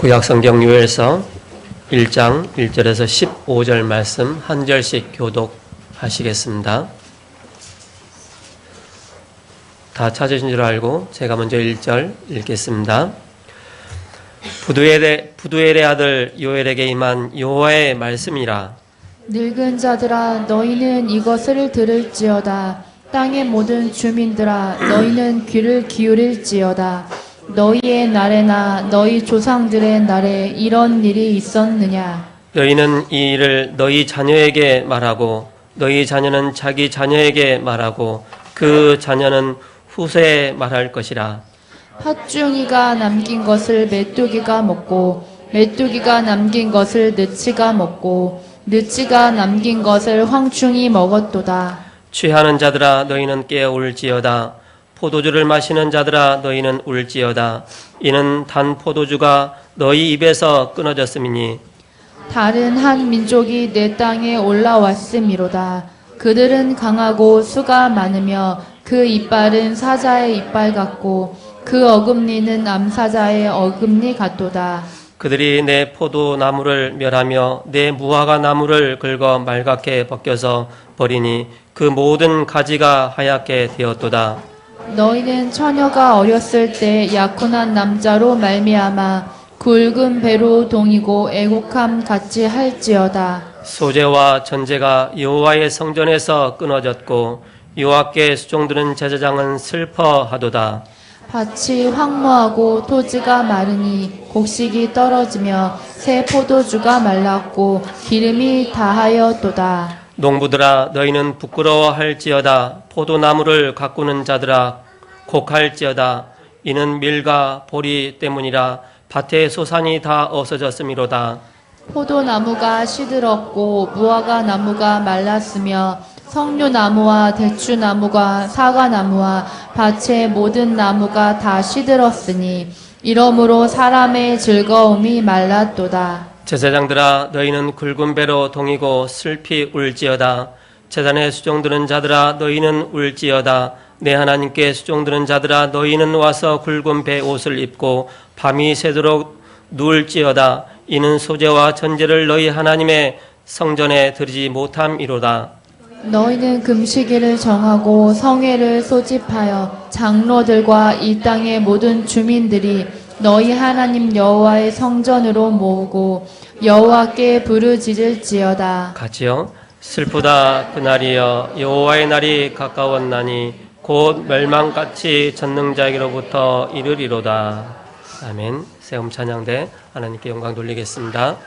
구약성경 요엘서 1장 1절에서 15절 말씀 한 절씩 교독하시겠습니다. 다 찾으신 줄 알고 제가 먼저 1절 읽겠습니다. 부두엘의 아들 요엘에게 임한 여호와의 말씀이라. 늙은 자들아 너희는 이것을 들을지어다. 땅의 모든 주민들아 너희는 귀를 기울일지어다. 너희의 날에나 너희 조상들의 날에 이런 일이 있었느냐? 너희는 이 일을 너희 자녀에게 말하고 너희 자녀는 자기 자녀에게 말하고 그 자녀는 후세에 말할 것이라. 팥중이가 남긴 것을 메뚜기가 먹고 메뚜기가 남긴 것을 느치가 먹고 느치가 남긴 것을 황충이 먹었도다. 취하는 자들아 너희는 깨어 울지어다. 포도주를 마시는 자들아 너희는 울지어다. 이는 단 포도주가 너희 입에서 끊어졌음이니. 다른 한 민족이 내 땅에 올라왔음이로다. 그들은 강하고 수가 많으며 그 이빨은 사자의 이빨 같고 그 어금니는 암사자의 어금니 같도다. 그들이 내 포도나무를 멸하며 내 무화과 나무를 긁어 말갛게 벗겨서 버리니 그 모든 가지가 하얗게 되었도다. 너희는 처녀가 어렸을 때 약혼한 남자로 말미암아 굵은 배로 동이고 애곡함 같이 할지어다. 소재와 전제가 여호와의 성전에서 끊어졌고 여호와께 수종드는 제사장은 슬퍼하도다. 밭이 황무하고 토지가 마르니 곡식이 떨어지며 새 포도주가 말랐고 기름이 다하였도다. 농부들아 너희는 부끄러워할지어다. 포도나무를 가꾸는 자들아 곡할지어다. 이는 밀과 보리 때문이라. 밭의 소산이 다 없어졌음이로다. 포도나무가 시들었고 무화과 나무가 말랐으며 석류나무와 대추나무가 사과나무와 밭의 모든 나무가 다 시들었으니 이러므로 사람의 즐거움이 말랐도다. 제사장들아 너희는 굵은 배로 동이고 슬피 울지어다. 제단에 수종드는 자들아 너희는 울지어다. 내 하나님께 수종드는 자들아 너희는 와서 굵은 배 옷을 입고 밤이 새도록 누울지어다. 이는 소재와 전제를 너희 하나님의 성전에 드리지 못함이로다. 너희는 금식일을 정하고 성회를 소집하여 장로들과 이 땅의 모든 주민들이 너희 하나님 여호와의 성전으로 모으고 여호와께 부르짖을지어다. 같이요. 슬프다 그날이여 여호와의 날이 가까웠나니 곧 멸망같이 전능자에게로부터 이르리로다. 아멘. 세움 찬양대 하나님께 영광 돌리겠습니다.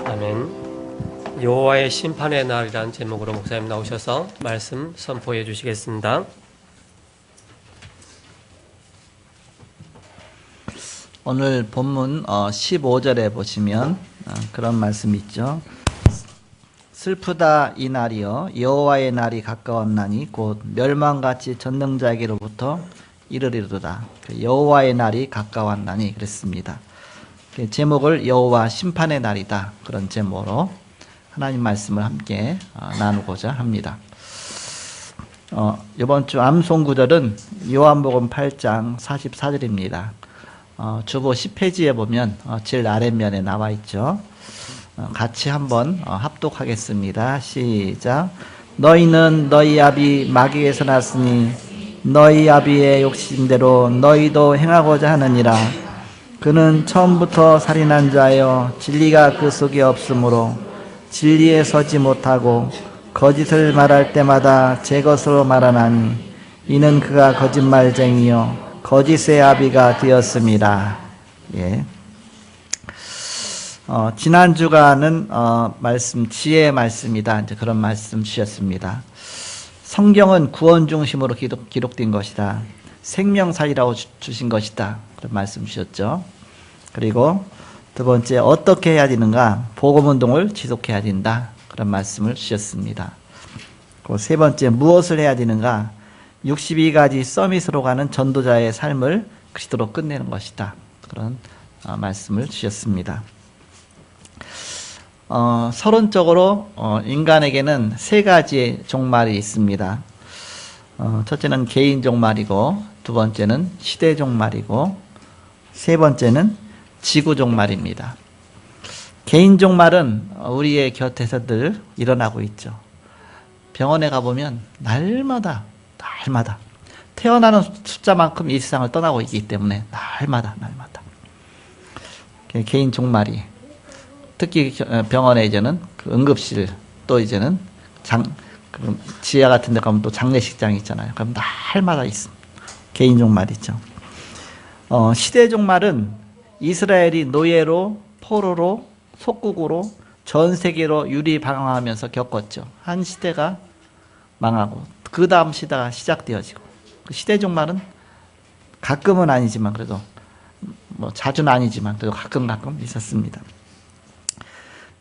아멘. 여호와의 심판의 날이라는 제목으로 목사님 나오셔서 말씀 선포해 주시겠습니다. 오늘 본문 15절에 보시면 그런 말씀이 있죠. 슬프다 이 날이여 여호와의 날이 가까웠나니 곧 멸망같이 전능자에게로부터 이르리로다. 여호와의 날이 가까웠나니 그랬습니다. 제목을 여호와 심판의 날이다, 그런 제목으로 하나님 말씀을 함께 나누고자 합니다. 이번 주 암송 구절은 요한복음 8장 44절입니다. 주보 10페이지에 보면 제일 아랫면에 나와 있죠. 같이 한번 합독하겠습니다. 시작. 너희는 너희 아비 마귀에서 났으니 너희 아비의 욕심대로 너희도 행하고자 하느니라. 그는 처음부터 살인한 자여 진리가 그 속에 없으므로 진리에 서지 못하고 거짓을 말할 때마다 제 것으로 말하나니 이는 그가 거짓말쟁이요 거짓의 아비가 되었습니다. 예. 지난 주간은 말씀 지혜의 말씀이다, 이제 그런 말씀 주셨습니다. 성경은 구원 중심으로 기록된 것이다. 생명사이라고 주신 것이다, 그런 말씀 주셨죠. 그리고 두 번째, 어떻게 해야 되는가? 복음운동을 지속해야 된다, 그런 말씀을 주셨습니다. 그리고 세 번째, 무엇을 해야 되는가? 62가지 서밋으로 가는 전도자의 삶을 그리스도로 끝내는 것이다, 그런 말씀을 주셨습니다. 서론적으로 인간에게는 세 가지의 종말이 있습니다. 첫째는 개인 종말이고, 두 번째는 시대 종말이고, 세 번째는 지구 종말입니다. 개인 종말은 우리의 곁에서 늘 일어나고 있죠. 병원에 가보면 날마다 태어나는 숫자만큼 이 세상을 떠나고 있기 때문에 날마다 개인 종말이, 특히 병원에 이제는 그 응급실, 또 이제는 지하 같은 데 가면 또 장례식장이 있잖아요. 그럼 날마다 있습니다. 개인 종말이죠. 시대 종말은 이스라엘이 노예로, 포로로, 속국으로 전 세계로 유리방황하면서 겪었죠. 한 시대가 망하고 그 다음 시대가 시작되어지고, 그 시대 종말은 가끔은 아니지만 그래도 자주는 아니지만 그래도 가끔 있었습니다.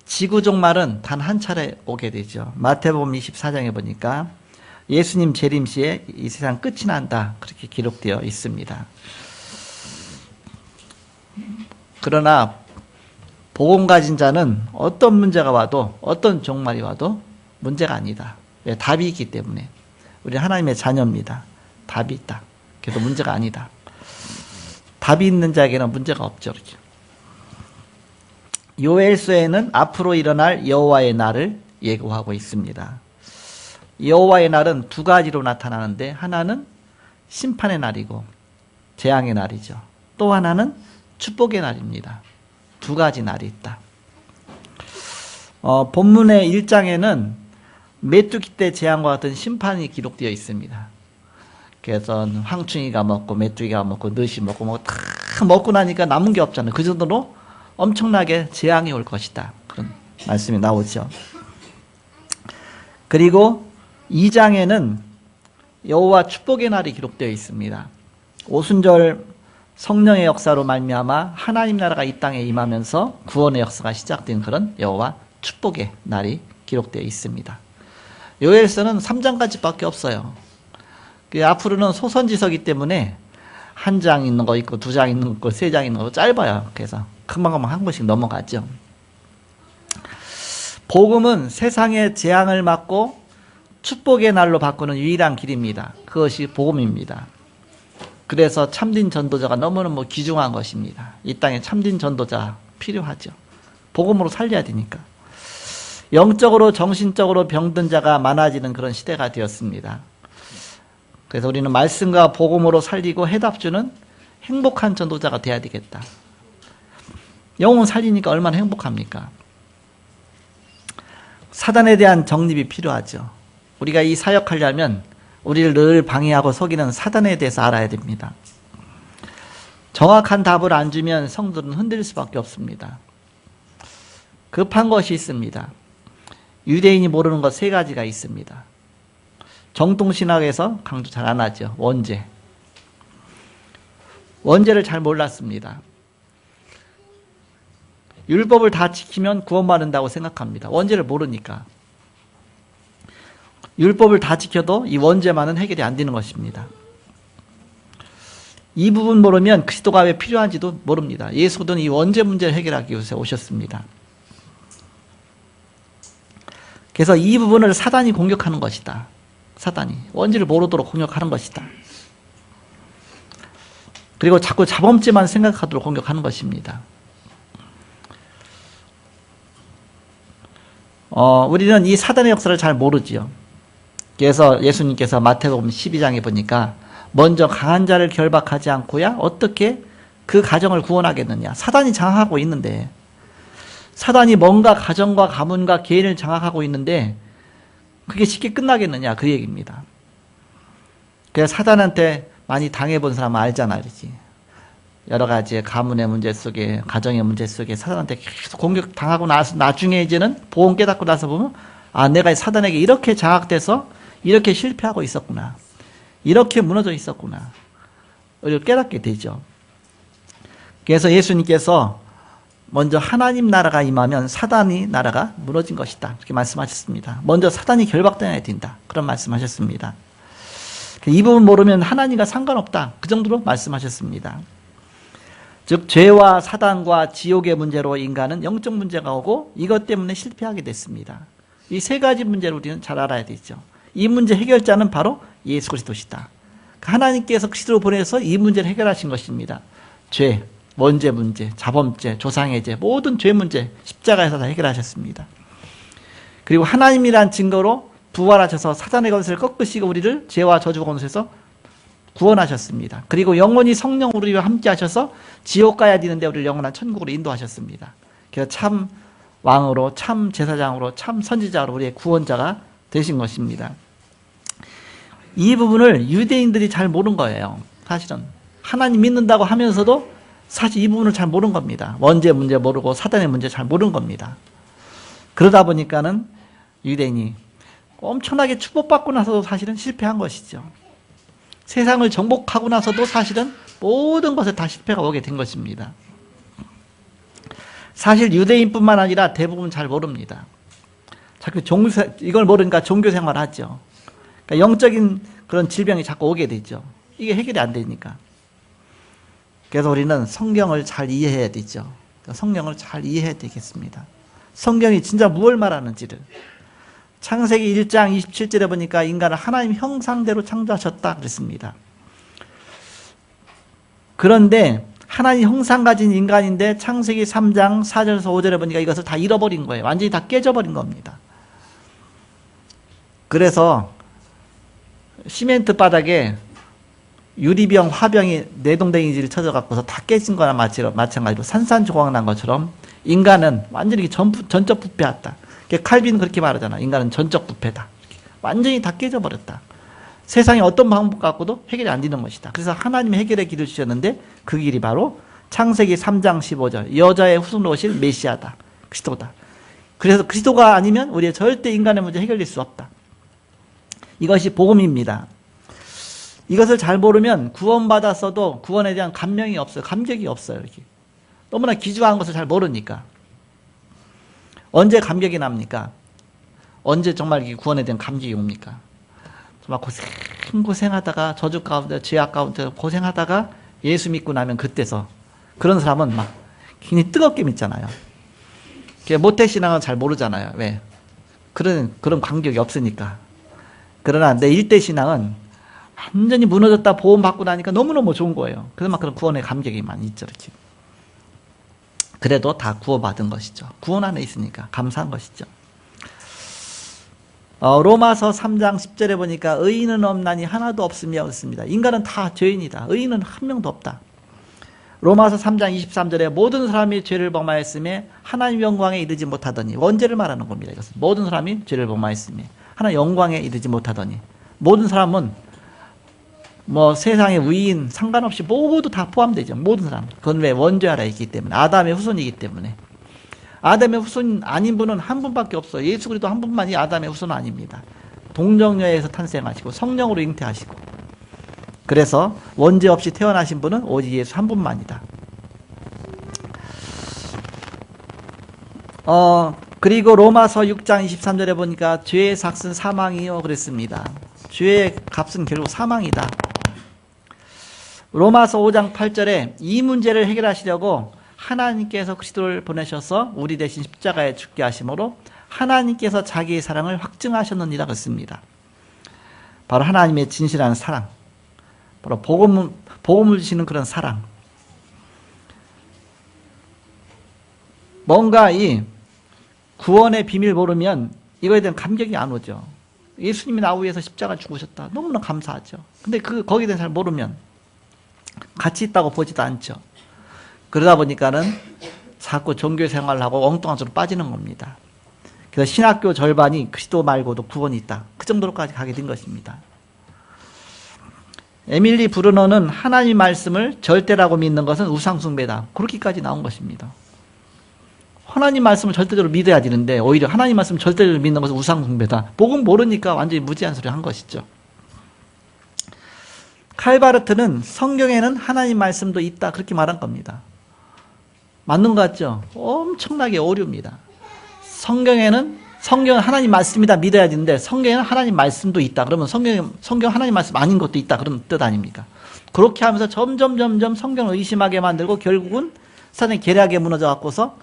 지구 종말은 단 한 차례 오게 되죠. 마태복음 24장에 보니까 예수님 재림 시에 이 세상 끝이 난다, 그렇게 기록되어 있습니다. 그러나 복음 가진 자는 어떤 문제가 와도, 어떤 종말이 와도 문제가 아니다. 왜? 답이 있기 때문에. 우리 하나님의 자녀입니다. 답이 있다. 그래도 문제가 아니다. 답이 있는 자에게는 문제가 없죠. 그렇죠? 요엘서에는 앞으로 일어날 여호와의 날을 예고하고 있습니다. 여호와의 날은 두 가지로 나타나는데, 하나는 심판의 날이고 재앙의 날이죠. 또 하나는 축복의 날입니다. 두 가지 날이 있다. 본문의 1장에는 메뚜기 때 재앙과 같은 심판이 기록되어 있습니다. 그래서 황충이가 먹고 메뚜기가 먹고 느시 먹고 다 먹고 나니까 남은 게 없잖아요. 그 정도로 엄청나게 재앙이 올 것이다, 그런 말씀이 나오죠. 그리고 2장에는 여호와 축복의 날이 기록되어 있습니다. 오순절 성령의 역사로 말미암아 하나님 나라가 이 땅에 임하면서 구원의 역사가 시작된 그런 여호와 축복의 날이 기록되어 있습니다. 요엘서는 3장까지밖에 없어요. 앞으로는 소선지서기 때문에 한 장 있는 거 있고, 두 장 있는 거 있고, 세 장 있는 거 짧아요. 그래서 금방금방 한 번씩 넘어가죠. 복음은 세상의 재앙을 막고 축복의 날로 바꾸는 유일한 길입니다. 그것이 복음입니다. 그래서 참된 전도자가 너무너무 귀중한 것입니다. 이 땅에 참된 전도자 필요하죠. 복음으로 살려야 되니까. 영적으로 정신적으로 병든 자가 많아지는 그런 시대가 되었습니다. 그래서 우리는 말씀과 복음으로 살리고 해답 주는 행복한 전도자가 돼야 되겠다. 영혼 살리니까 얼마나 행복합니까? 사단에 대한 정립이 필요하죠. 우리가 이 사역하려면 우리를 늘 방해하고 속이는 사단에 대해서 알아야 됩니다. 정확한 답을 안 주면 성도는 흔들릴 수밖에 없습니다. 급한 것이 있습니다. 유대인이 모르는 것 세 가지가 있습니다. 정통신학에서 강조 잘 안 하죠. 원죄. 원죄를 잘 몰랐습니다. 율법을 다 지키면 구원받는다고 생각합니다. 원죄를 모르니까. 율법을 다 지켜도 이 원죄만은 해결이 안 되는 것입니다. 이 부분 모르면 그리스도가 왜 필요한지도 모릅니다. 예수는 이 원죄 문제를 해결하기 위해서 오셨습니다. 그래서 이 부분을 사단이 공격하는 것이다. 사단이 원죄를 모르도록 공격하는 것이다. 그리고 자꾸 자범죄만 생각하도록 공격하는 것입니다. 우리는 이 사단의 역사를 잘 모르지요. 그래서 예수님께서 마태복음 12장에 보니까 먼저 강한 자를 결박하지 않고야 어떻게 그 가정을 구원하겠느냐. 사단이 장악하고 있는데, 사단이 뭔가 가정과 가문과 개인을 장악하고 있는데 그게 쉽게 끝나겠느냐, 그 얘기입니다. 그래서 사단한테 많이 당해본 사람은 알잖아, 그렇지? 여러 가지의 가문의 문제 속에, 가정의 문제 속에 사단한테 계속 공격당하고 나서 나중에 이제는 보험 깨닫고 나서 보면, 아, 내가 사단에게 이렇게 장악돼서 이렇게 실패하고 있었구나, 이렇게 무너져 있었구나, 이걸 깨닫게 되죠. 그래서 예수님께서 먼저 하나님 나라가 임하면 사단이 나라가 무너진 것이다, 이렇게 말씀하셨습니다. 먼저 사단이 결박당해야 된다, 그런 말씀하셨습니다. 이 부분 모르면 하나님과 상관없다, 그 정도로 말씀하셨습니다. 즉 죄와 사단과 지옥의 문제로 인간은 영적 문제가 오고 이것 때문에 실패하게 됐습니다. 이 세 가지 문제를 우리는 잘 알아야 되죠. 이 문제 해결자는 바로 예수 그리스도시다. 하나님께서 그리스도를 보내서 이 문제를 해결하신 것입니다. 죄, 원죄 문제, 자범죄, 조상의 죄, 모든 죄 문제 십자가에서 다 해결하셨습니다. 그리고 하나님이란 증거로 부활하셔서 사단의 권세를 꺾으시고 우리를 죄와 저주 권세에서 구원하셨습니다. 그리고 영원히 성령으로 우리와 함께 하셔서 지옥 가야 되는데 우리를 영원한 천국으로 인도하셨습니다. 그래서 참 왕으로, 참 제사장으로, 참 선지자로 우리의 구원자가 되신 것입니다. 이 부분을 유대인들이 잘 모르는 거예요. 사실은 하나님 믿는다고 하면서도 사실 이 부분을 잘 모르는 겁니다. 원죄 문제 모르고 사단의 문제 잘 모르는 겁니다. 그러다 보니까는 유대인이 엄청나게 축복받고 나서도 사실은 실패한 것이죠. 세상을 정복하고 나서도 사실은 모든 것에 다 실패가 오게 된 것입니다. 사실 유대인뿐만 아니라 대부분 잘 모릅니다. 자꾸 이걸 모르니까 종교 생활을 하죠. 그러니까 영적인 그런 질병이 자꾸 오게 되죠. 이게 해결이 안 되니까. 그래서 우리는 성경을 잘 이해해야 되죠. 성경을 잘 이해해야 되겠습니다. 성경이 진짜 무엇을 말하는지를. 창세기 1장 27절에 보니까 인간을 하나님 형상대로 창조하셨다 그랬습니다. 그런데 하나님 형상 가진 인간인데 창세기 3장 4절에서 5절에 보니까 이것을 다 잃어버린 거예요. 완전히 다 깨져버린 겁니다. 그래서 시멘트 바닥에 유리병, 화병이 내동댕이질을 쳐져갖고서 다 깨진 거나 마찬가지로 산산조각 난 것처럼 인간은 완전히 전적 부패했다. 칼빈은 그렇게 말하잖아. 인간은 전적 부패다. 완전히 다 깨져버렸다. 세상에 어떤 방법 갖고도 해결이 안 되는 것이다. 그래서 하나님이 해결의 길을 주셨는데 그 길이 바로 창세기 3장 15절 여자의 후손으로 오실 메시아다. 그리스도다. 그래서 그리스도가 아니면 우리의 절대 인간의 문제 해결될 수 없다. 이것이 복음입니다. 이것을 잘 모르면 구원받았어도 구원에 대한 감명이 없어요. 감격이 없어요. 이렇게. 너무나 기주한 것을 잘 모르니까. 언제 감격이 납니까? 언제 정말 구원에 대한 감격이 옵니까? 정말 고생하다가 저주 가운데 죄악 가운데 고생하다가 예수 믿고 나면 그때서 그런 사람은 막 굉장히 뜨겁게 믿잖아요. 모태신앙은 잘 모르잖아요. 왜? 그런 감격이 없으니까. 그러나 내 일대신앙은 완전히 무너졌다 보험받고 나니까 너무너무 좋은 거예요. 그래서 막 그런 구원의 감격이 많이 있죠. 이렇게. 그래도 다 구원받은 것이죠. 구원 안에 있으니까 감사한 것이죠. 로마서 3장 10절에 보니까 의인은 없나니 하나도 없으며 없습니다. 인간은 다 죄인이다. 의인은 한 명도 없다. 로마서 3장 23절에 모든 사람이 죄를 범하였으며 하나님 영광에 이르지 못하더니 원죄를 말하는 겁니다. 이것은 모든 사람이 죄를 범하였으며 하나님 영광에 이르지 못하더니 모든 사람은 세상의 위인 상관없이 모두 다 포함되죠. 모든 사람. 그건 왜? 원죄하라 있기 때문에. 아담의 후손이기 때문에. 아담의 후손 아닌 분은 한 분밖에 없어요. 예수 그리스도 한 분만이 아담의 후손은 아닙니다. 동정녀에서 탄생하시고 성령으로 잉태하시고, 그래서 원죄 없이 태어나신 분은 오직 예수 한 분만이다. 그리고 로마서 6장 23절에 보니까 죄의 삭은 사망이요 그랬습니다. 죄의 값은 결국 사망이다. 로마서 5장 8절에 이 문제를 해결하시려고 하나님께서 그리스도를 보내셔서 우리 대신 십자가에 죽게 하심으로 하나님께서 자기의 사랑을 확증하셨느니라 그랬습니다. 바로 하나님의 진실한 사랑, 바로 복음을 주시는 그런 사랑. 뭔가 이 구원의 비밀 모르면 이거에 대한 감격이 안 오죠. 예수님이 나 위해서 십자가 죽으셨다. 너무나 감사하죠. 근데 거기에 대해서 잘 모르면 가치 있다고 보지도 않죠. 그러다 보니까는 자꾸 종교 생활을 하고 엉뚱한 쪽으로 빠지는 겁니다. 그래서 신학교 절반이 그리스도 말고도 구원이 있다. 그 정도로까지 가게 된 것입니다. 에밀리 브루너는 하나님 말씀을 절대라고 믿는 것은 우상숭배다. 그렇게까지 나온 것입니다. 하나님 말씀을 절대적으로 믿어야 되는데 오히려 하나님 말씀을 절대적으로 믿는 것은 우상숭배다. 복음 모르니까 완전히 무지한 소리 한 것이죠. 칼바르트는 성경에는 하나님 말씀도 있다 그렇게 말한 겁니다. 맞는 것 같죠? 엄청나게 오류입니다. 성경은 하나님 말씀이다 믿어야 되는데 성경에는 하나님 말씀도 있다. 그러면 성경 하나님 말씀 아닌 것도 있다. 그런 뜻 아닙니까? 그렇게 하면서 점점 성경을 의심하게 만들고 결국은 사단의 계략에 무너져 갖고서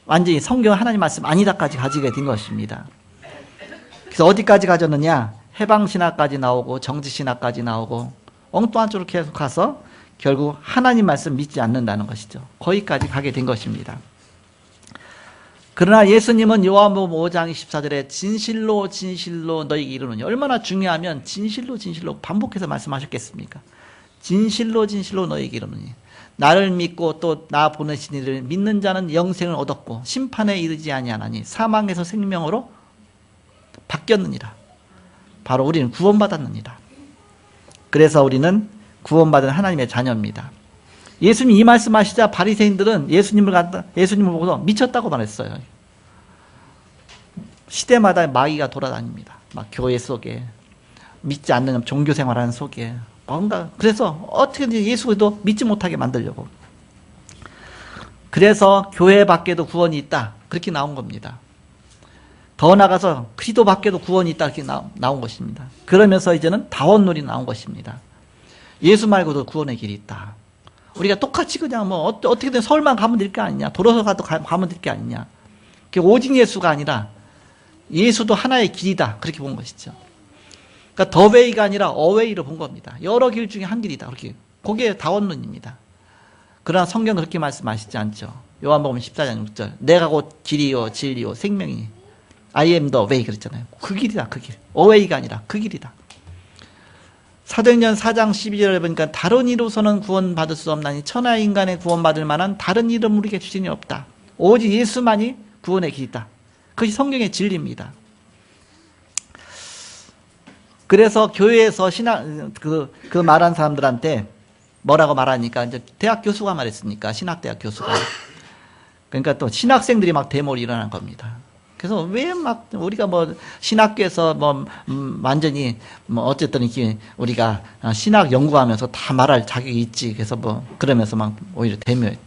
완전히 성경은 하나님 말씀 아니다까지 가지게 된 것입니다. 그래서 어디까지 가졌느냐? 해방신학까지 나오고 정치신학까지 나오고 엉뚱한 쪽으로 계속 가서 결국 하나님 말씀 믿지 않는다는 것이죠. 거기까지 가게 된 것입니다. 그러나 예수님은 요한복음 5장 24절에 진실로 진실로 너희에게 이르노니, 얼마나 중요하면 진실로 반복해서 말씀하셨겠습니까? 진실로 진실로 너희에게 이르노니, 나를 믿고 또 나 보내신 이를 믿는 자는 영생을 얻었고 심판에 이르지 아니하나니 사망에서 생명으로 바뀌었느니라. 바로 우리는 구원받았느니라. 그래서 우리는 구원받은 하나님의 자녀입니다. 예수님 이 말씀하시자 바리새인들은 예수님을 보고서 미쳤다고 말했어요. 시대마다 마귀가 돌아다닙니다. 막 교회 속에 믿지 않는 종교 생활하는 속에 뭔가, 그래서 어떻게든 예수도 믿지 못하게 만들려고. 그래서 교회 밖에도 구원이 있다 그렇게 나온 겁니다. 더 나가서 그리스도 밖에도 구원이 있다 이렇게 나온 것입니다. 그러면서 이제는 다원론이 나온 것입니다. 예수 말고도 구원의 길이 있다. 우리가 똑같이 그냥 뭐 어떻게든 서울만 가면 될 게 아니냐, 돌아서 가면 될 게 아니냐. 오직 예수가 아니라 예수도 하나의 길이다 그렇게 본 것이죠. 그러니까 더 웨이가 아니라 어웨이로 본 겁니다. 여러 길 중에 한 길이다 그렇게. 그게 다원론입니다. 그러나 성경은 그렇게 말씀하시지 않죠. 요한복음 14장 6절 내가 곧 길이요 진리요 생명이니 I am the way 그랬잖아요. 그 길이다 그 길. 어웨이가 아니라 그 길이다. 사도행전 4장 12절에 보니까 다른 이로서는 구원받을 수 없나니 천하 인간의 구원받을 만한 다른 이름 우리에게 주신이 없다. 오직 예수만이 구원의 길이다. 그것이 성경의 진리입니다. 그래서 교회에서 그 말한 사람들한테 뭐라고 말하니까 이제 대학 교수가 말했으니까 신학대학 교수가, 그러니까 또 신학생들이 막 데모를 일어난 겁니다. 그래서 왜 막 우리가 뭐 신학교에서 뭐 완전히 뭐 어쨌든 이렇게 우리가 신학 연구하면서 다 말할 자격이 있지. 그래서 뭐 그러면서 막 오히려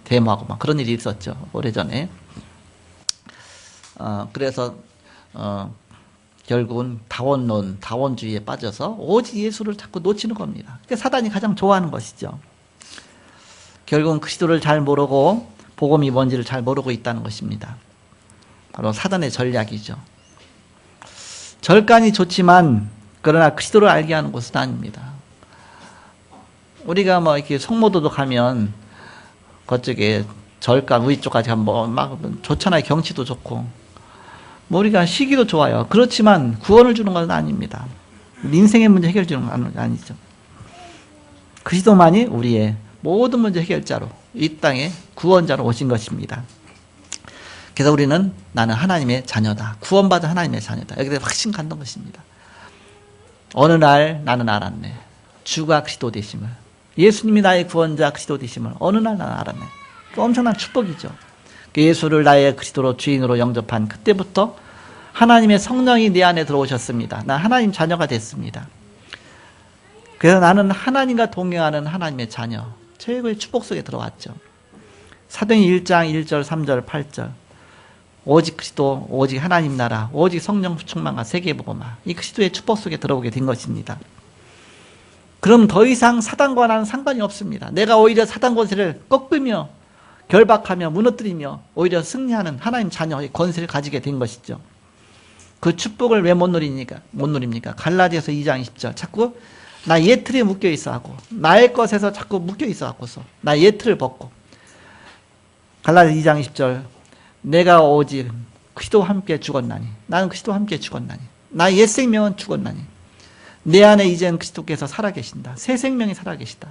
데모하고 막 그런 일이 있었죠. 오래전에. 그래서 결국은 다원론, 다원주의에 빠져서 오직 예수를 자꾸 놓치는 겁니다. 그게 사단이 가장 좋아하는 것이죠. 결국은 그리스도를 잘 모르고 복음이 뭔지를 잘 모르고 있다는 것입니다. 바로 사단의 전략이죠. 절간이 좋지만 그러나 그리스도를 알게 하는 곳은 아닙니다. 우리가 뭐 이렇게 성모도도 가면 그쪽에 절간 위쪽까지 가면 막 좋잖아요. 경치도 좋고 뭐 우리가 시기도 좋아요. 그렇지만 구원을 주는 건 아닙니다. 인생의 문제 해결 주는 건 아니죠. 그리스도만이 우리의 모든 문제 해결자로 이 땅에 구원자로 오신 것입니다. 그래서 우리는 나는 하나님의 자녀다. 구원받은 하나님의 자녀다. 여기에 확신 갖는 것입니다. 어느 날 나는 알았네. 주가 그리스도 되심을. 예수님이 나의 구원자 그리스도 되심을 어느 날 나는 알았네. 엄청난 축복이죠. 예수를 나의 그리스도로 주인으로 영접한 그때부터 하나님의 성령이 내 안에 들어오셨습니다. 나 하나님 자녀가 됐습니다. 그래서 나는 하나님과 동행하는 하나님의 자녀, 최고의 축복 속에 들어왔죠. 사도행전 1장 1절 3절 8절 오직 그리스도, 오직 하나님 나라, 오직 성령 충만과 세계복음화, 이 그리스도의 축복 속에 들어오게 된 것입니다. 그럼 더 이상 사단과 나는 상관이 없습니다. 내가 오히려 사단 권세를 꺾으며 결박하며 무너뜨리며 오히려 승리하는 하나님 자녀의 권세를 가지게 된 것이죠. 그 축복을 왜 못 누립니까? 갈라디아서 2장 20절 자꾸 나 옛 틀에 묶여 있어 하고 나의 것에서 자꾸 묶여 있어 갖고서 나 옛 틀을 벗고 갈라디아 2장 20절 내가 오직 그리스도와 함께 죽었나니 나는 그리스도와 함께 죽었나니 나의 옛 생명은 죽었나니 내 안에 이젠 그리스도께서 살아계신다. 새 생명이 살아계시다.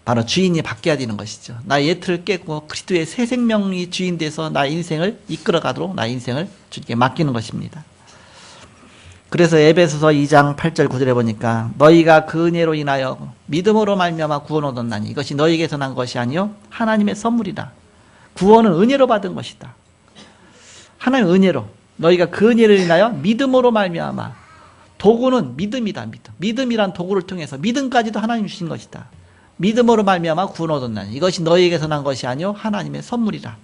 바로 주인이 바뀌어야 되는 것이죠. 나의 옛 틀을 깨고 그리스도의 새 생명이 주인 돼서 나의 인생을 이끌어가도록 나의 인생을 주님께 맡기는 것입니다. 그래서 에베소서 2장 8절 9절에 보니까 너희가 그 은혜로 인하여 믿음으로 말미암아 구원을 얻었나니 이것이 너희에게서 난 것이 아니요 하나님의 선물이다. 구원은 은혜로 받은 것이다. 하나님의 은혜로 너희가 그 은혜를 인하여 믿음으로 말미암아 도구는 믿음이다. 믿음이란 도구를 통해서 믿음까지도 하나님 주신 것이다. 믿음으로 말미암아 구원을 얻었나니 이것이 너희에게서 난 것이 아니요 하나님의 선물이다.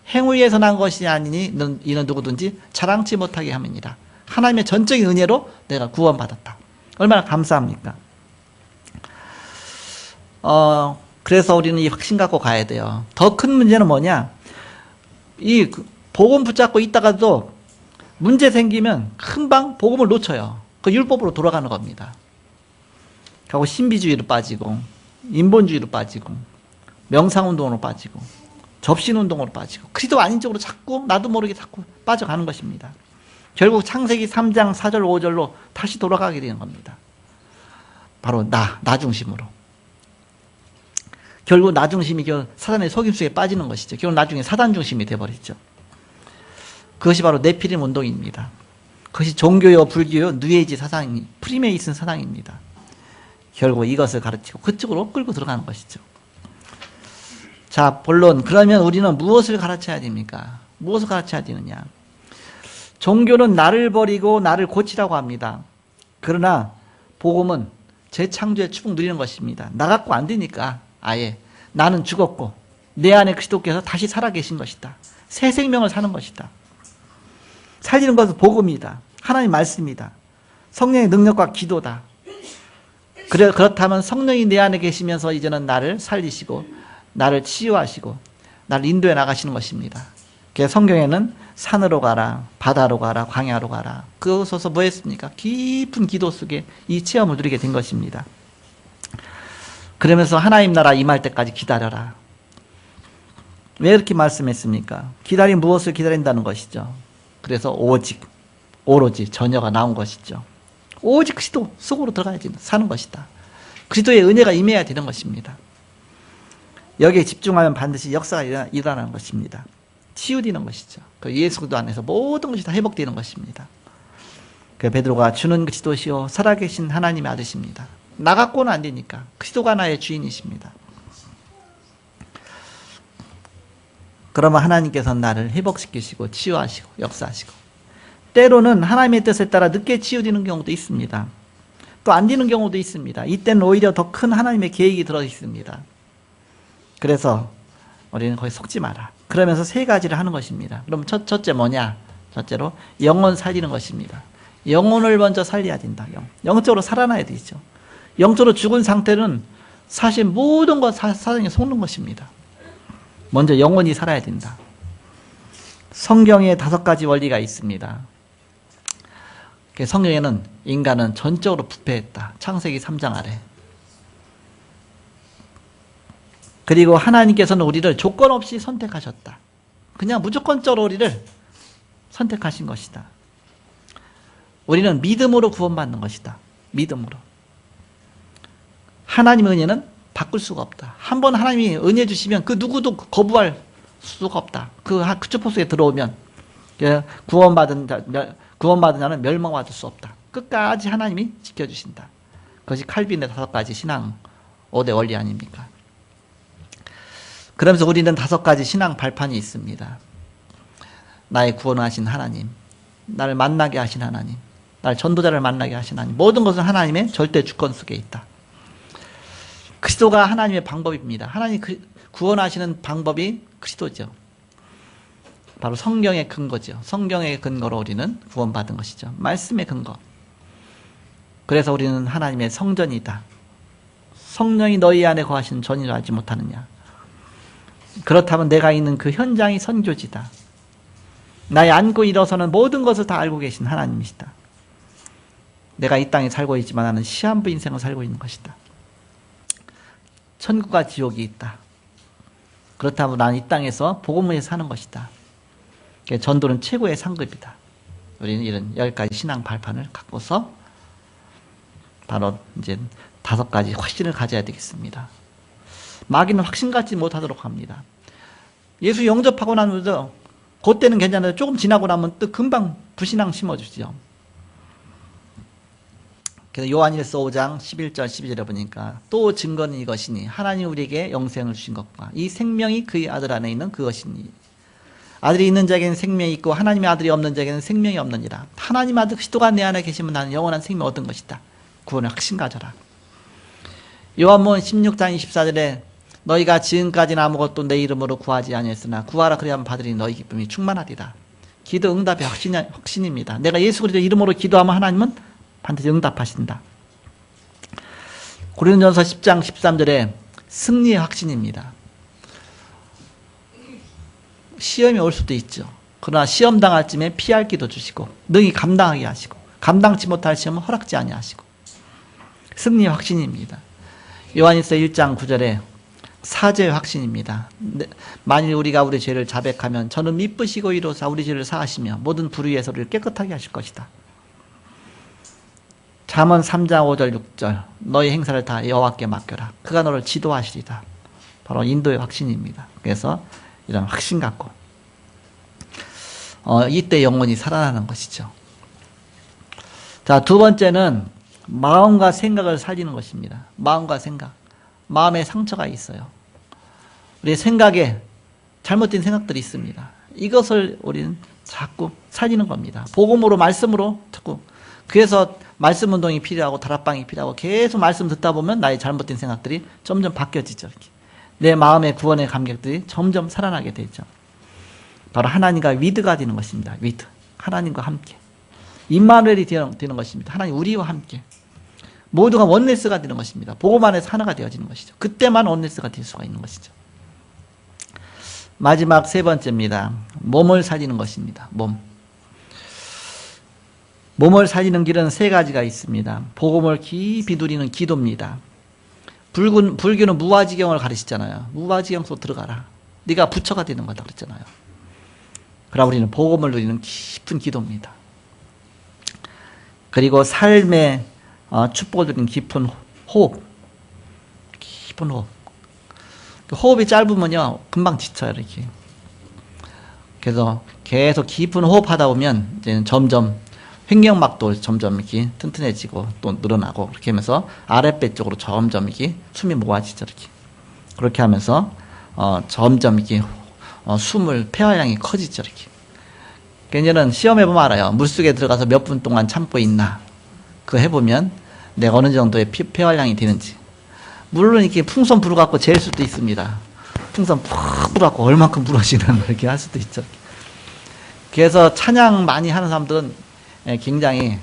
행위에서 난 것이 아니니 이는 누구든지 자랑치 못하게 함이니라. 하나님의 전적인 은혜로 내가 구원받았다. 얼마나 감사합니까? 그래서 우리는 이 확신 갖고 가야 돼요. 더 큰 문제는 뭐냐? 이 복음 붙잡고 있다가도 문제 생기면 금방 복음을 놓쳐요. 그 율법으로 돌아가는 겁니다. 하고 신비주의로 빠지고 인본주의로 빠지고 명상운동으로 빠지고 접신운동으로 빠지고 그리스도 아닌 쪽으로 자꾸 나도 모르게 자꾸 빠져가는 것입니다. 결국 창세기 3장 4절 5절로 다시 돌아가게 되는 겁니다. 바로 나 중심으로. 결국 나 중심이 사단의 속임수에 빠지는 것이죠. 결국 나중에 사단 중심이 되어버리죠. 그것이 바로 네피림 운동입니다. 그것이 종교요 불교요 뉴에이지 사상이 프리메이슨 사상입니다. 결국 이것을 가르치고 그쪽으로 끌고 들어가는 것이죠. 자, 본론. 그러면 우리는 무엇을 가르쳐야 됩니까? 무엇을 가르쳐야 되느냐? 종교는 나를 버리고 나를 고치라고 합니다. 그러나 복음은 재창조의 축복 누리는 것입니다. 나 갖고 안 되니까 아예 나는 죽었고 내 안에 그리스도께서 다시 살아계신 것이다. 새 생명을 사는 것이다. 살리는 것은 복음이다. 하나님 말씀이다. 성령의 능력과 기도다. 그렇다면 성령이 내 안에 계시면서 이제는 나를 살리시고 나를 치유하시고 나를 인도해 나가시는 것입니다. 그래서 성경에는 산으로 가라, 바다로 가라, 광야로 가라. 그것에서 뭐 했습니까? 깊은 기도 속에 이 체험을 누리게 된 것입니다. 그러면서 하나님 나라 임할 때까지 기다려라. 왜 이렇게 말씀했습니까? 기다린 무엇을 기다린다는 것이죠. 그래서 오로지 전혀가 나온 것이죠. 오직 그리스도 속으로 들어가야지 사는 것이다. 그리스도의 은혜가 임해야 되는 것입니다. 여기에 집중하면 반드시 역사가 일어나는 것입니다. 치유되는 것이죠. 그 예수 그리스도 안에서 모든 것이 다 회복되는 것입니다. 그 베드로가 주는 그리스도시요 살아계신 하나님의 아들이십니다. 나 갖고는 안 되니까 그리스도가 나의 주인이십니다. 그러면 하나님께서는 나를 회복시키시고 치유하시고 역사하시고 때로는 하나님의 뜻에 따라 늦게 치유되는 경우도 있습니다. 또 안 되는 경우도 있습니다. 이때는 오히려 더 큰 하나님의 계획이 들어 있습니다. 그래서 우리는 거기 속지 마라. 그러면서 세 가지를 하는 것입니다. 그럼 첫째 뭐냐? 첫째로 영혼 살리는 것입니다. 영혼을 먼저 살려야 된다. 영적으로 살아나야 되죠. 영적으로 죽은 상태는 사실 모든 것 사상에 속는 것입니다. 먼저 영혼이 살아야 된다. 성경에 5가지 원리가 있습니다. 성경에는 인간은 전적으로 부패했다. 창세기 3장 아래. 그리고 하나님께서는 우리를 조건 없이 선택하셨다. 그냥 무조건적으로 우리를 선택하신 것이다. 우리는 믿음으로 구원받는 것이다. 믿음으로. 하나님의 은혜는 바꿀 수가 없다. 한번 하나님이 은혜 주시면 그 누구도 거부할 수가 없다. 그 축복 속에 들어오면 구원받은 자는 멸망받을 수 없다. 끝까지 하나님이 지켜주신다. 그것이 칼빈의 5가지 신앙 5대 원리 아닙니까? 그러면서 우리는 5가지 신앙 발판이 있습니다. 나의 구원하신 하나님, 나를 만나게 하신 하나님, 나를 전도자를 만나게 하신 하나님, 모든 것은 하나님의 절대 주권 속에 있다. 그리스도가 하나님의 방법입니다. 하나님 구원하시는 방법이 그리스도죠. 바로 성경의 근거죠. 성경의 근거로 우리는 구원받은 것이죠. 말씀의 근거. 그래서 우리는 하나님의 성전이다. 성령이 너희 안에 거하시는 전이라 알지 못하느냐. 그렇다면 내가 있는 그 현장이 선교지다. 나의 안고 일어서는 모든 것을 다 알고 계신 하나님이시다. 내가 이 땅에 살고 있지만 나는 시한부 인생을 살고 있는 것이다. 천국과 지옥이 있다. 그렇다면 나는 이 땅에서 복음을 해서 사는 것이다. 전도는 최고의 상급이다. 우리는 이런 10가지 신앙 발판을 갖고서 바로 이제 5가지 확신을 가져야 되겠습니다. 마귀는 확신 갖지 못하도록 합니다. 예수 영접하고 나면서 그때는 괜찮아요. 조금 지나고 나면 또 금방 불신앙 심어주죠. 그래서 요한일서 5장 11절 12절에 보니까 또 증거는 이것이니 하나님 우리에게 영생을 주신 것과 이 생명이 그의 아들 안에 있는 그것이니 아들이 있는 자에게는 생명이 있고 하나님의 아들이 없는 자에게는 생명이 없느니라. 하나님 아들 그리스도가 내 안에 계시면 나는 영원한 생명을 얻은 것이다. 구원을 확신 가져라. 요한복음 16장 24절에 너희가 지금까지는 아무것도 내 이름으로 구하지 아니했으나 구하라 그리하면 받으리 너희 기쁨이 충만하리라. 기도 응답의 확신입니다. 내가 예수 그리스도 이름으로 기도하면 하나님은 반드시 응답하신다. 고린도전서 10장 13절에 승리의 확신입니다. 시험이 올 수도 있죠. 그러나 시험 당할 쯤에 피할 기도 주시고 능히 감당하게 하시고 감당치 못할 시험은 허락지 아니하시고 승리의 확신입니다. 요한일서 1장 9절에 사죄의 확신입니다. 만일 우리가 우리 죄를 자백하면 저는 미쁘시고 이로사 우리 죄를 사하시며 모든 불의에서 우리를 깨끗하게 하실 것이다. 잠언 3장 5절 6절 너희 행사를 다 여호와께 맡겨라. 그가 너를 지도하시리다. 바로 인도의 확신입니다. 그래서 이런 확신 갖고 이때 영혼이 살아나는 것이죠. 자, 2번째는 마음과 생각을 살리는 것입니다. 마음과 생각. 마음에 상처가 있어요. 우리의 생각에 잘못된 생각들이 있습니다. 이것을 우리는 자꾸 살리는 겁니다. 복음으로 말씀으로 듣고 그래서 말씀 운동이 필요하고 다락방이 필요하고 계속 말씀 듣다 보면 나의 잘못된 생각들이 점점 바뀌어지죠. 이렇게. 내 마음의 구원의 감격들이 점점 살아나게 되죠. 바로 하나님과 위드가 되는 것입니다. 위드. 하나님과 함께. 임마누엘이 되는 것입니다. 하나님 우리와 함께. 모두가 원네스가 되는 것입니다. 복음 안에서 하나가 되어지는 것이죠. 그때만 원네스가 될 수가 있는 것이죠. 마지막 3번째입니다. 몸을 살리는 것입니다. 몸을 살리는 길은 3가지가 있습니다. 복음을 깊이 누리는 기도입니다. 불교는 무아지경을 가르치잖아요. 무아지경 속 들어가라. 네가 부처가 되는 거다 그랬잖아요. 그러나 우리는 복음을 누리는 깊은 기도입니다. 그리고 삶의 축복을 누리는 깊은 호흡. 깊은 호흡. 호흡이 짧으면요 금방 지쳐요. 이렇게. 그래서 계속 깊은 호흡하다 보면 이제 점점 횡격막도 점점 이렇게 튼튼해지고 또 늘어나고 그렇게 하면서 아랫배 쪽으로 점점 이렇게 숨이 모아지죠. 이렇게. 그렇게 하면서 점점 이렇게 숨을 폐활량이 커지죠. 이렇게. 그러니까 시험해 보면 알아요. 물속에 들어가서 몇 분 동안 참고 있나. 그거 해보면 내가 어느 정도의 폐활량이 되는지. 물론 이렇게 풍선 불어갖고 잴 수도 있습니다. 풍선 푹 불어갖고 얼만큼 불어지는 이렇게 할 수도 있죠. 그래서 찬양 많이 하는 사람들은 굉장히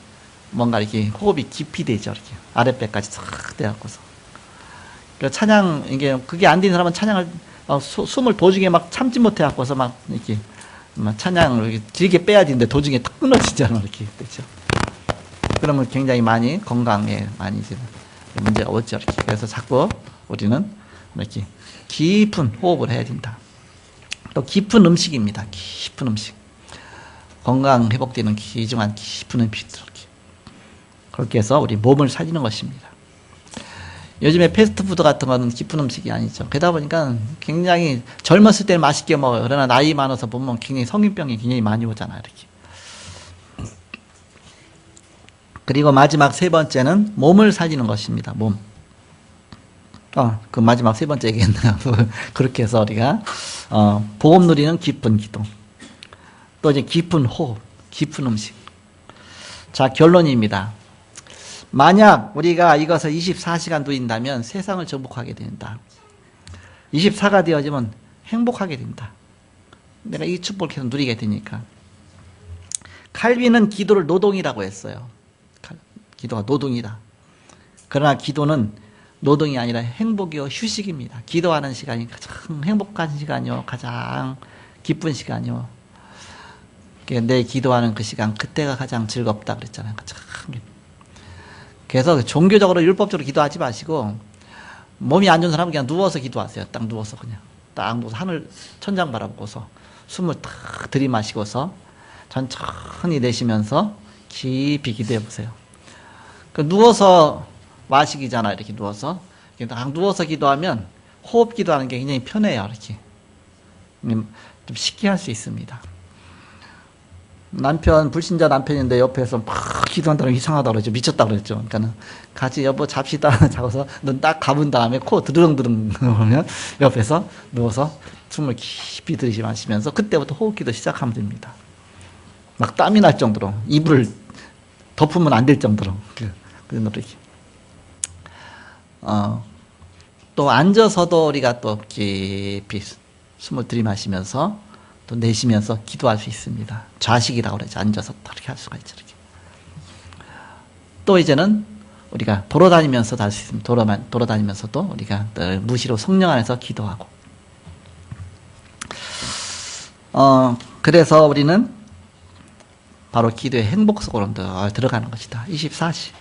뭔가 이렇게 호흡이 깊이 되죠. 이렇게 아랫배까지 싹 돼갖고서. 그래서 찬양 이게 그게 안 되는 사람은 찬양을 숨을 도중에 막 참지 못해갖고서 막 이렇게 막 찬양을 이렇게 길게 빼야 되는데 도중에 탁 끊어지잖아. 이렇게 되죠. 그러면 굉장히 많이 건강에 많이 이제 문제가 오죠. 이렇게. 그래서 자꾸 우리는 이렇게 깊은 호흡을 해야 된다. 또 깊은 음식입니다. 깊은 음식. 건강 회복되는 귀중한 깊은 음식들. 그렇게 해서 우리 몸을 살리는 것입니다. 요즘에 패스트푸드 같은 거는 깊은 음식이 아니죠. 그러다 보니까 굉장히 젊었을 때는 맛있게 먹어요. 그러나 나이 많아서 보면 굉장히 성인병이 굉장히 많이 오잖아요. 이렇게. 그리고 마지막 3번째는 몸을 살리는 것입니다. 몸. 그 마지막 세 번째 얘기했네요. 그렇게 해서 우리가 복음 누리는 깊은 기도, 또 이제 깊은 호흡, 깊은 음식. 자, 결론입니다. 만약 우리가 이것을 24시간 누린다면 세상을 정복하게 된다. 24가 되어지면 행복하게 된다. 내가 이 축복을 계속 누리게 되니까. 칼빈은 기도를 노동이라고 했어요. 기도가 노동이다. 그러나 기도는 노동이 아니라 행복이요 휴식입니다. 기도하는 시간이 가장 행복한 시간이요, 가장 기쁜 시간이요. 내 기도하는 그 시간, 그때가 가장 즐겁다 그랬잖아요. 가장. 그래서 종교적으로 율법적으로 기도하지 마시고 몸이 안 좋은 사람은 그냥 누워서 기도하세요. 딱 누워서 그냥 딱 누워서 하늘 천장 바라보고서 숨을 탁 들이마시고서 천천히 내쉬면서 깊이 기도해 보세요. 그 누워서 마시기잖아. 이렇게 누워서 딱 누워서 기도하면 호흡 기도하는 게 굉장히 편해요. 이렇게 좀 쉽게 할 수 있습니다. 남편, 불신자 남편인데 옆에서 막 기도한다고 이상하다고 그러죠. 미쳤다고 그랬죠. 그러니까는 같이 여보 잡시다. 자고서 넌 딱 감은 다음에 코 드르렁드릉 그러면 옆에서 누워서 숨을 깊이 들이마시면서 그때부터 호흡기도 시작하면 됩니다. 막 땀이 날 정도로 이불을 덮으면 안 될 정도로 그런 노력이. 또 앉아서도 우리가 또 깊이 숨을 들이마시면서 또 내쉬면서 기도할 수 있습니다. 좌식이라고 그러죠. 앉아서 그렇게 할 수가 있죠. 이렇게. 또 이제는 우리가 돌아다니면서도 할 수 있습니다. 돌아다니면서도 우리가 늘 무시로 성령 안에서 기도하고. 그래서 우리는 바로 기도의 행복 속으로 들어가는 것이다. 24시.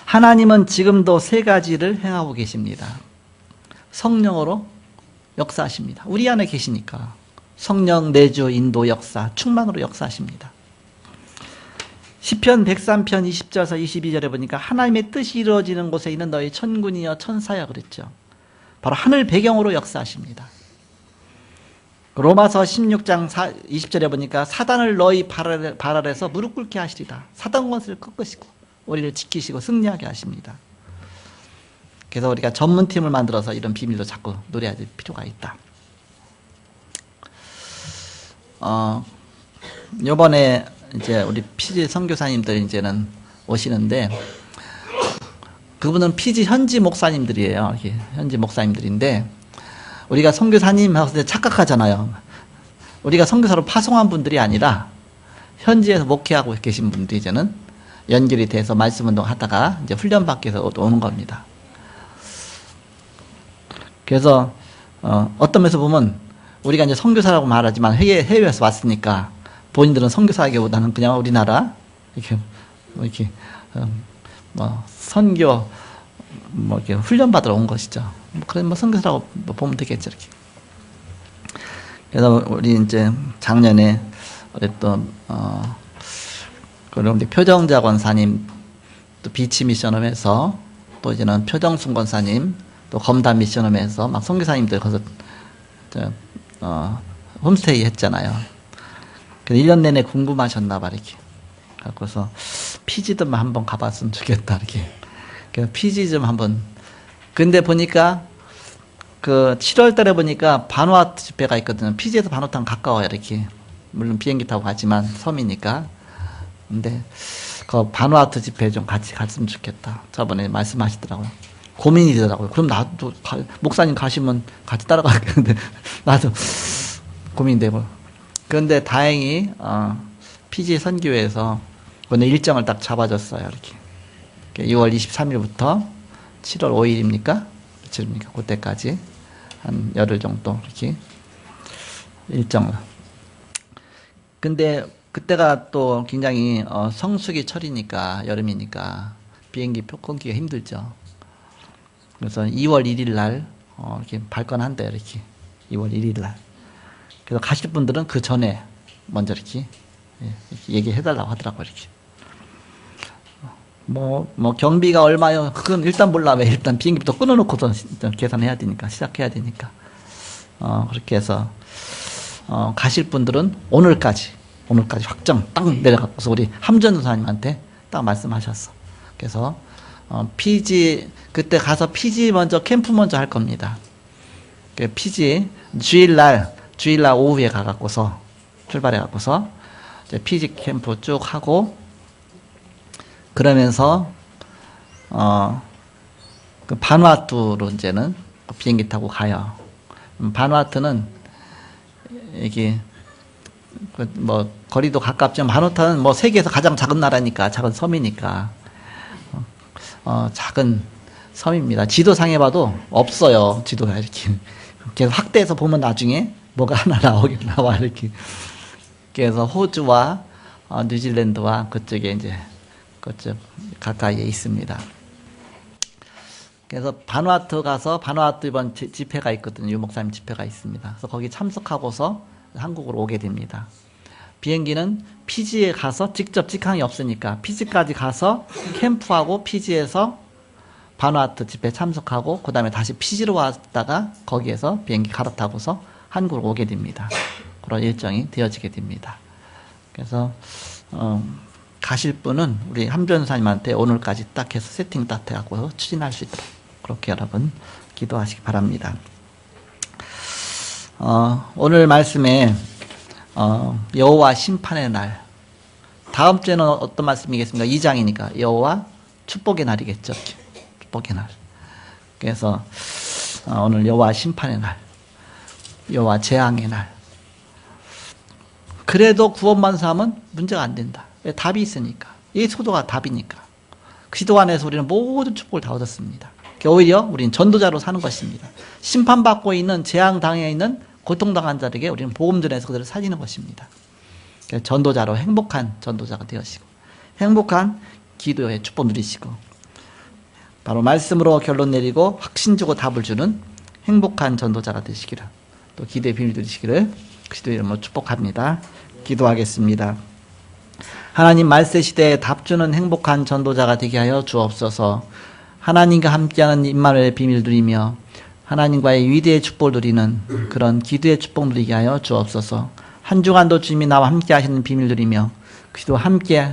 하나님은 지금도 세 가지를 행하고 계십니다. 성령으로 역사하십니다. 우리 안에 계시니까 성령 내주 인도 역사 충만으로 역사하십니다. 시편 103편 20절에서 22절에 보니까 하나님의 뜻이 이루어지는 곳에 있는 너희 천군이여 천사여 그랬죠. 바로 하늘 배경으로 역사하십니다. 로마서 16장 20절에 보니까 사단을 너희 발 아래서 무릎 꿇게 하시리다. 사단 권세를 꺾으시고 우리를 지키시고 승리하게 하십니다. 그래서 우리가 전문팀을 만들어서 이런 비밀도 자꾸 노래할 필요가 있다. 요번에 이제 우리 피지 선교사님들 이제는 오시는데 그분은 피지 현지 목사님들이에요. 현지 목사님들인데 우리가 선교사님 하고 착각하잖아요. 우리가 선교사로 파송한 분들이 아니라 현지에서 목회하고 계신 분들이 이제는 연결이 돼서 말씀 운동 하다가 이제 훈련 받기 위해서 오는 겁니다. 그래서 어떤 면에서 보면 우리가 이제 선교사라고 말하지만 해외에서 왔으니까 본인들은 선교사기보다는 그냥 우리나라 이렇게 선교 이렇게 훈련 받으러 온 것이죠. 그래 선교사라고 보면 되겠죠. 이렇게. 그래서 우리 이제 작년에 우리 또 우리 표정자 권사님 또 비치 미션홈에서 또 이제는 표정순 권사님 또 검단 미션홈에서 막 선교사님들 거기서 홈스테이 했잖아요. 그래서 1년 내내 궁금하셨나 봐 이렇게. 그래서 피지 좀 한번 가봤으면 좋겠다 이렇게. 그래서 피지 좀 한번. 근데 보니까 그 7월 달에 보니까 바누아투 집회가 있거든요. 피지에서 바누아투랑 가까워요 이렇게. 물론 비행기 타고 가지만 섬이니까. 근데 그 바누아투 집회 좀 같이 갔으면 좋겠다. 저번에 말씀하시더라고요. 고민이 되더라고요. 그럼 나도 목사님 가시면 같이 따라가겠는데 나도 고민되고. 그런데 다행히 피지 선교회에서 오늘 일정을 딱 잡아줬어요. 이렇게 2월 23일부터 7월 5일입니까? 며칠입니까? 그때까지 한 열흘 정도 이렇게 일정을. 근데 그때가 또 굉장히 성수기 철이니까 여름이니까 비행기 표 끊기가 힘들죠. 그래서 2월 1일 날 이렇게 발권한대요. 이렇게 2월 1일 날. 그래서 가실 분들은 그 전에 먼저 이렇게 얘기해달라고 하더라고요. 이렇게. 경비가 얼마요? 그건 일단 몰라. 왜 일단 비행기부터 끊어놓고서 계산해야 되니까, 시작해야 되니까. 그렇게 해서 가실 분들은 오늘까지 확정 딱 내려가서 우리 함전 도사님한테 딱 말씀하셨어. 그래서 피지 그때 가서 피지 먼저 캠프 먼저 할 겁니다. 피지 주일날 오후에 가갖고서 출발해갖고서 이제 피지 캠프 쭉 하고 그러면서 그 바누아투로 이제는 비행기 타고 가요. 바누아투는 이게 뭐 거리도 가깝지만 바누아투는 뭐 세계에서 가장 작은 나라니까 작은 섬이니까 작은 섬입니다. 지도상에 봐도 없어요. 지도가 이렇게 계속 확대해서 보면 나중에 뭐가 하나 나와 이렇게. 그래서 호주와 뉴질랜드와 그쪽에 이제 그쪽 가까이에 있습니다. 그래서 바누아투 가서 바누아투 이번 집회가 있거든요. 유 목사님 집회가 있습니다. 그래서 거기 참석하고서 한국으로 오게 됩니다. 비행기는 피지에 가서 직접 직항이 없으니까 피지까지 가서 캠프하고 피지에서 바누아투 집회 참석하고 그 다음에 다시 피지로 왔다가 거기에서 비행기 갈아타고서 한국으로 오게 됩니다. 그런 일정이 되어지게 됩니다. 그래서 가실 분은 우리 함전사님한테 오늘까지 딱 해서 세팅 딱 해갖고 추진할 수 있도록 그렇게 여러분 기도하시기 바랍니다. 오늘 말씀에 여호와 심판의 날, 다음 주에는 어떤 말씀이겠습니까? 2장이니까 여호와 축복의 날이겠죠. 축복의 날. 그래서 오늘 여호와 심판의 날, 여호와 재앙의 날. 그래도 구원받은 사람은 문제가 안 된다. 왜? 답이 있으니까. 이 소도가 답이니까. 기도 안에서 우리는 모든 축복을 다 얻었습니다. 오히려 우리는 전도자로 사는 것입니다. 심판받고 있는, 재앙당해 있는, 고통당한 자들에게 우리는 복음 전해서 그들을 살리는 것입니다. 전도자로 행복한 전도자가 되시고 행복한 기도의 축복 누리시고 바로 말씀으로 결론 내리고 확신 주고 답을 주는 행복한 전도자가 되시기를, 또 기도의 비밀 누리시기를 그리스도의 이름으로 축복합니다. 기도하겠습니다. 하나님, 말세 시대에 답 주는 행복한 전도자가 되게 하여 주옵소서. 하나님과 함께하는 임마누엘의 비밀 누리며 하나님과의 위대의 축복을 누리는 그런 기도의 축복 누리게 하여 주옵소서. 한 주간도 주님이 나와 함께 하시는 비밀 누리며 그리스도와 함께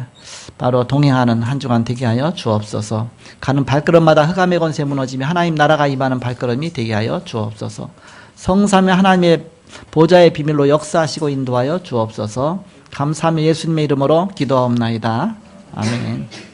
바로 동행하는 한 주간 되게 하여 주옵소서. 가는 발걸음마다 흑암의 권세 무너지며 하나님 나라가 임하는 발걸음이 되게 하여 주옵소서. 성삼위 하나님의 보좌의 비밀로 역사하시고 인도하여 주옵소서. 감사하며 예수님의 이름으로 기도하옵나이다. 아멘.